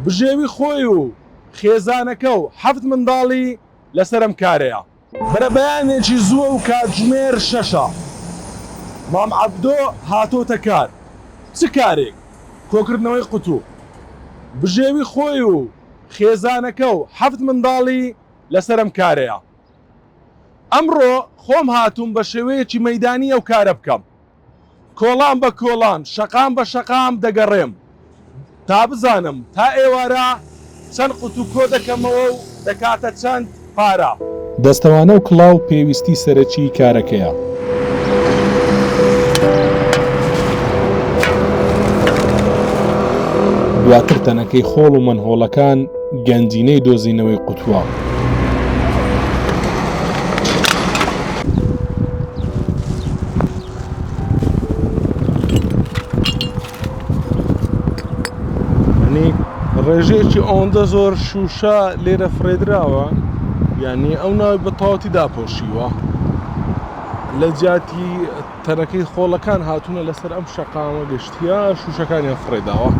بژێوی خۆی و خێزانەکە و حەفت منداڵی لەسەرم کارەیە. بەرە بەیانێکی زووە و کاتژمێر 6. مام عەبدۆ هاتۆتە کار. چ کارێک؟ کۆکردنەوەی قوتوو. بژێوی خۆی و خێزانەکە و حەفت منداڵی لەسەرم کارەیە. ئەمڕۆ خۆم هاتووم بە شێوەیەکی مەیدانی ئەو کارە بکەم. کۆڵان بە کۆڵان، شەقام بە شەقام دەگەڕێم تا بزانم تا ئێوارە چەند قوت و کۆ دەکەمەوە و دەکاتە چەند پارە. دەستەوانە و کڵاو پێویستی سەرەکی کارەکەیە. دواتر تەنەکەی خۆڵ و مەنهۆڵەکان گەنجینەی دۆزینەوەی قوتووە. ڕێژەیەکی ئەوەندە زۆر شوشە لێرە فرێدراوە، یعنی ئەو ناوی بە تەواوەتی داپۆشیوە. لە جیاتی تەنەکەی خۆڵەکان هاتوونە لەسەر ئەم شەقامە گەشتیە شوشەکانیان فرێداوە.